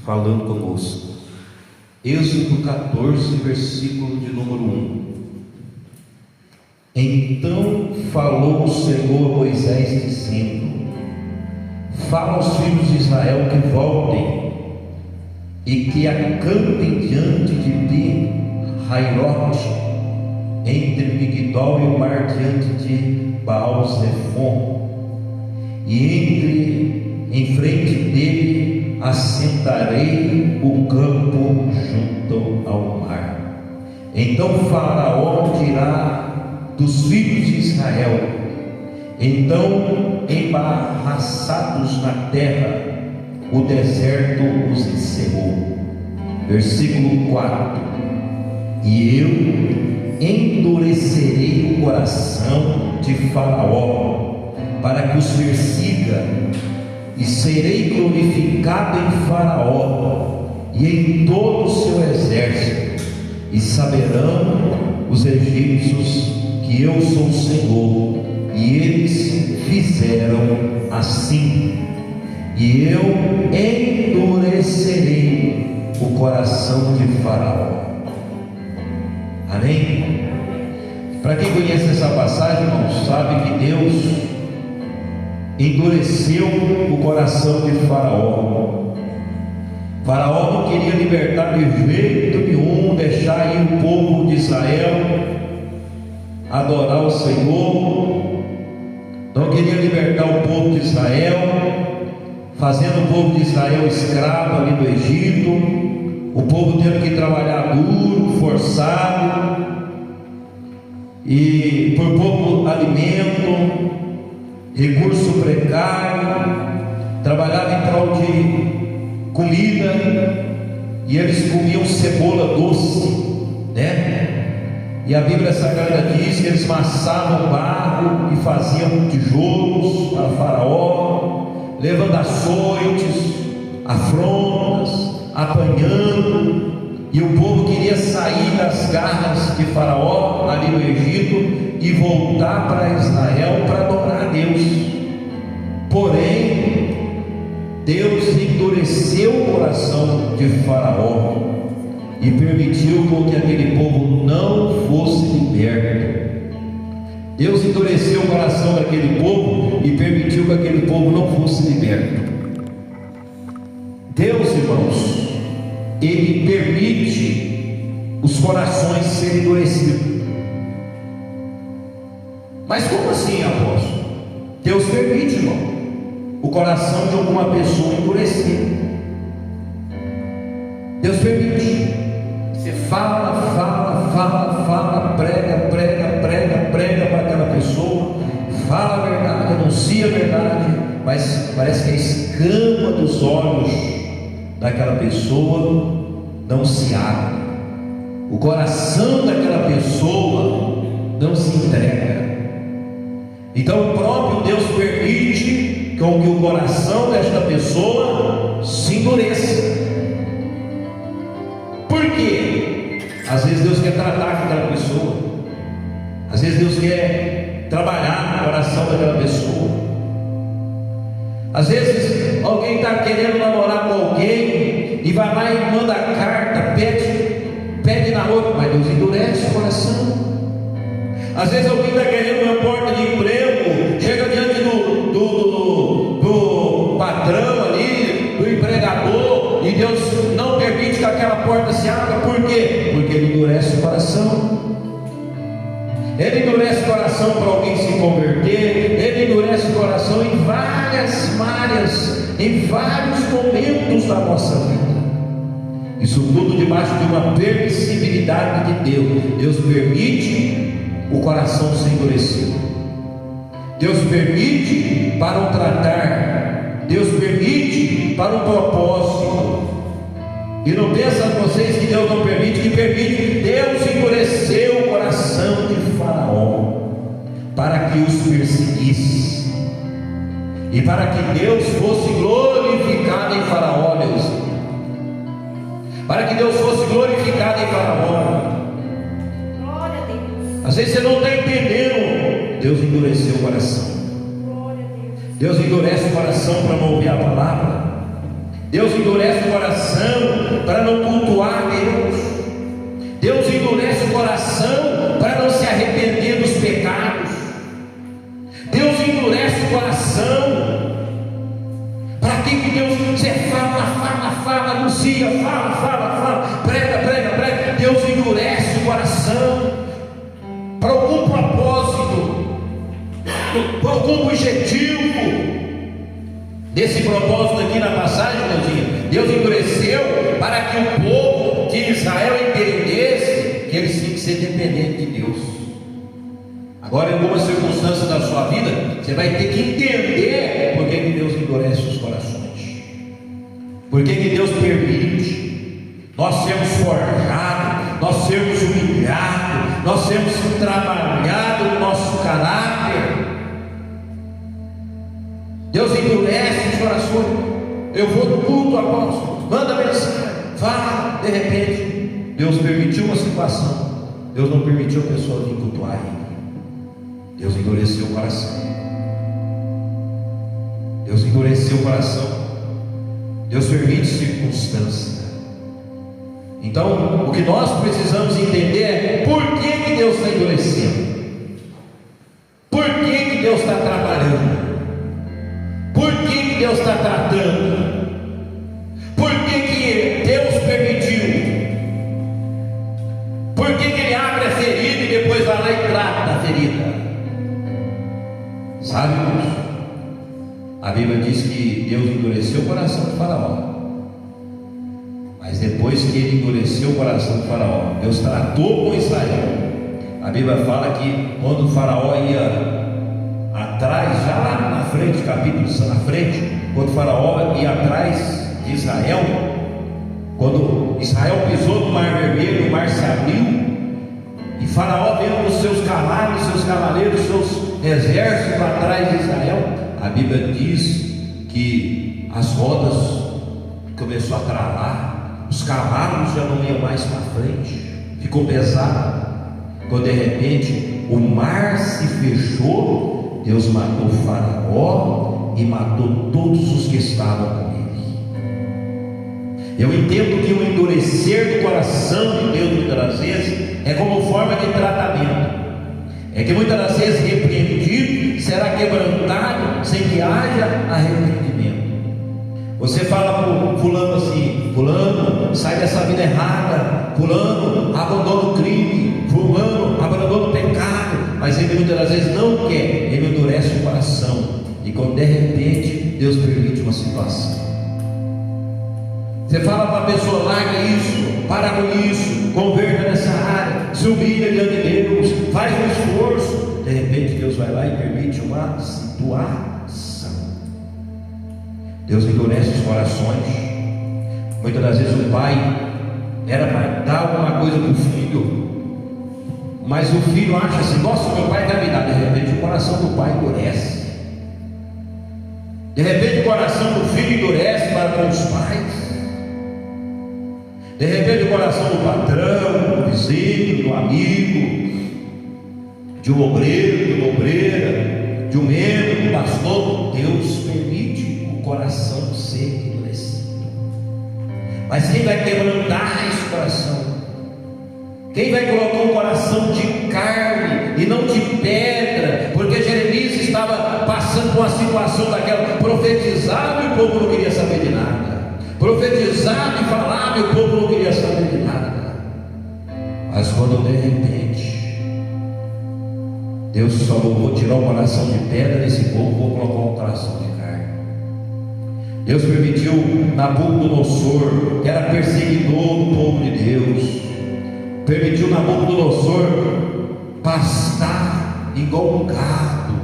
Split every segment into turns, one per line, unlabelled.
falando conosco. Êxodo 14, versículo de número 1. Então falou o Senhor a Moisés, dizendo: fala aos filhos de Israel que voltem e que acampem diante de Pi-Hairote, entre Migdol e o mar, diante de Baal-Zephon, e em frente dele assentarei o campo junto ao mar. Então Faraó dirá dos filhos de Israel: então, embaraçados na terra, o deserto os encerrou. Versículo 4: e eu endurecerei o coração de Faraó, para que os persiga, e serei glorificado em Faraó e em todo o seu exército, e saberão os egípcios que eu sou o Senhor. E eles fizeram assim, e eu endurecerei o coração de Faraó. Amém? Para quem conhece essa passagem, irmão, sabe que Deus endureceu o coração de Faraó. Faraó não queria libertar de jeito nenhum, deixar aí o povo de Israel adorar o Senhor. Não queria libertar o povo de Israel, fazendo o povo de Israel escravo ali no Egito, o povo tendo que trabalhar duro, forçado, e por pouco alimento, recurso precário, trabalhava em prol de comida, e eles comiam cebola doce, né? E a Bíblia Sagrada diz que eles massavam barro e faziam tijolos para Faraó, levando açoites, afrontas, apanhando, e o povo queria sair das garras de Faraó ali no Egito e voltar para Israel para adorar a Deus. Porém, Deus endureceu o coração de Faraó e permitiu com que aquele povo não fosse liberto. Deus endureceu o coração daquele povo e permitiu que aquele povo não fosse liberto. Deus, irmãos, Ele permite os corações serem endurecidos. Mas como assim, apóstolo? Deus permite, irmão, o coração de alguma pessoa endurecer. Deus permite. Você fala, prega para aquela pessoa, fala a verdade, anuncia a verdade, mas parece que a escama dos olhos daquela pessoa não se abre, o coração daquela pessoa não se entrega. Então o próprio Deus permite com que o coração desta pessoa se endureça. Por quê? Às vezes Deus quer tratar com aquela pessoa, às vezes Deus quer trabalhar no coração daquela pessoa. Às vezes alguém está querendo namorar com alguém e vai lá e manda a carta, pede na rua, mas Deus endurece o coração. Às vezes alguém está querendo uma porta de emprego, chega diante do patrão ali, do empregador, e Deus não permite que aquela porta se abra. Por quê? Porque Ele endurece o coração. Ele endurece o coração para alguém se converter, Ele endurece o coração em várias áreas, em vários momentos da nossa vida. Isso tudo debaixo de uma permissibilidade de Deus. Deus permite o coração ser endurecido. Deus permite para um tratar, Deus permite para um propósito. E não pensam vocês que Deus não permite, que permite. Deus endureceu o coração de Faraó para que os perseguisse e para que Deus fosse glorificado em Faraó, Deus. Para que Deus fosse glorificado em Faraó.
Glória a Deus.
Às vezes você não está entendendo. Deus endureceu o coração.
Glória a Deus.
Deus endurece o coração para não ouvir a palavra. Deus endurece o coração coração para não cultuar Deus. Deus endurece o coração para não se arrepender dos pecados. Deus endurece o coração. Para que Deus, você fala, anuncia, fala, prega. Deus endurece o coração para algum propósito, para algum objetivo. Desse propósito aqui na passagem, Deus endureceu para que o povo de Israel entendesse que eles tinham que ser dependentes de Deus. Agora, em algumas circunstâncias da sua vida, você vai ter que entender por que Deus endurece os corações, por que Deus permite nós sermos forjados, nós sermos humilhados, nós sermos trabalhados no nosso caráter. Deus endurece os corações. Eu vou no culto, apóstolo, manda mensagem, fala. De repente, Deus permitiu uma situação, Deus não permitiu a pessoa vir cultuar ainda. Deus endureceu o coração. Deus endureceu o coração. Deus permite circunstâncias. Então, o que nós precisamos entender é por que Deus está endurecendo, por que Deus está trabalhando, por que Deus está tratando, por que Deus permitiu, por que Ele abre a ferida e depois vai lá e trata a ferida. Sabe, irmãos? A Bíblia diz que Deus endureceu o coração de Faraó, mas depois que ele endureceu o coração de Faraó, Deus tratou com Israel. A Bíblia fala que quando o Faraó ia atrás, já lá na frente, capítulos na frente, quando o Faraó ia atrás de Israel, quando Israel pisou no Mar Vermelho, o mar se abriu, e Faraó vendo os seus cavalos, seus cavaleiros, seus exércitos atrás de Israel, a Bíblia diz que as rodas começou a travar, os cavalos já não iam mais para frente, ficou pesado. Quando de repente o mar se fechou, Deus matou o Faraó e matou todos os que estavam com ele. Eu entendo que o endurecer do coração de Deus muitas das vezes é como forma de tratamento. É que muitas das vezes repreendido será quebrantado sem que haja arrependimento. Você fala para fulano assim: fulano, sai dessa vida errada, fulano, abandona o crime, fulano, abandona o pecado, mas ele muitas das vezes não quer, ele endurece o coração, e quando de repente Deus permite uma situação, você fala para a pessoa: larga isso, para com isso, converta nessa área, se humilha diante de Deus, faz um esforço. De repente Deus vai lá e permite uma situação. Deus endurece os corações. Muitas das vezes o pai era para dar alguma coisa para o filho, mas o filho acha assim: nossa, meu pai vai me dar. De repente o coração do pai endurece. De repente o coração do filho endurece para com os pais. De repente o coração do patrão, do vizinho, do amigo, de um obreiro, de uma obreira, de um membro, do pastor. Deus permite o coração ser endurecido. Mas quem vai quebrantar esse coração? Quem vai colocar um coração de carne e não de pedra? Porque Jeremias estava passando por uma situação daquela, profetizava e o povo não queria saber de nada. Profetizava e falava e o povo não queria saber de nada. Mas quando de repente Deus falou: vou tirar o coração de pedra desse povo, vou colocar um coração de carne. Deus permitiu Nabucodonosor, que era perseguidor do povo de Deus, permitiu Nabucodonosor pastar igual um gado,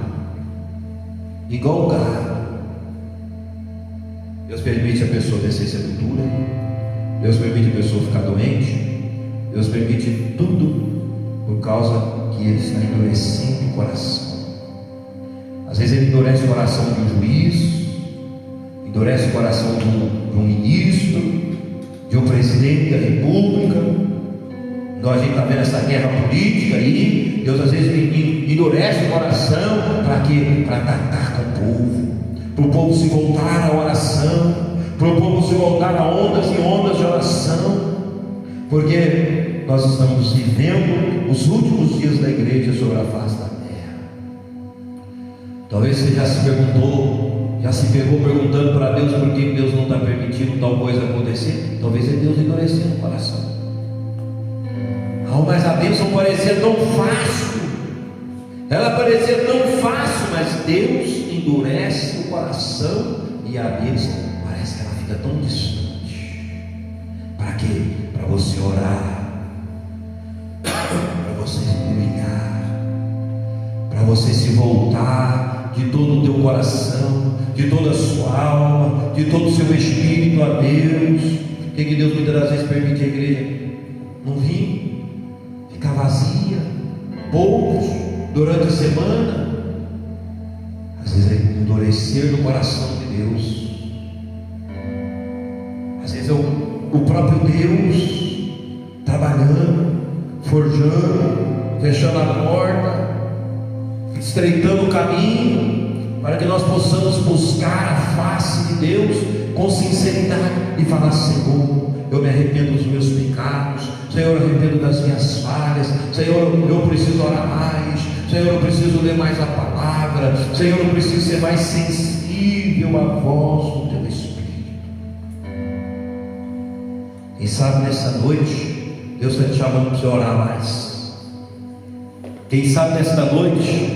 igual um gado. Deus permite a pessoa descer sepultura, Deus permite a pessoa ficar doente, Deus permite tudo por causa que Ele está endurecendo o coração. Às vezes Ele endurece o coração de um juiz, endurece o coração de um ministro, de um presidente da república. Então a gente está vendo essa guerra política aí. Deus às vezes endurece o coração para quê? Para tratar com o povo, para o povo se voltar à oração, para o povo se voltar a ondas e ondas nós estamos vivendo os últimos dias da igreja sobre a face da terra. Talvez você já se perguntou, já se pegou perguntando para Deus por que Deus não está permitindo tal coisa acontecer. Talvez é Deus endurecendo o coração. Mas a bênção parecia tão fácil, ela parecia tão fácil, mas Deus endurece o coração e a bênção parece que ela fica tão distante. Para quê? Para você orar, para você se humilhar, para você se voltar de todo o teu coração, de toda a sua alma, de todo o seu espírito a Deus. O que Deus muitas das vezes permite a igreja não vir? Ficar vazia, poucos durante a semana. Às vezes é endurecer no coração de Deus. Às vezes é o próprio Deus trabalhando, forjando, fechando a porta, estreitando o caminho, para que nós possamos buscar a face de Deus com sinceridade e falar: Senhor, eu me arrependo dos meus pecados, Senhor, eu arrependo das minhas falhas, Senhor, eu preciso orar mais, Senhor, eu preciso ler mais a palavra, Senhor, eu preciso ser mais sensível à voz do teu Espírito. Quem sabe nessa noite Deus está te chamando para você orar mais. Quem sabe nesta noite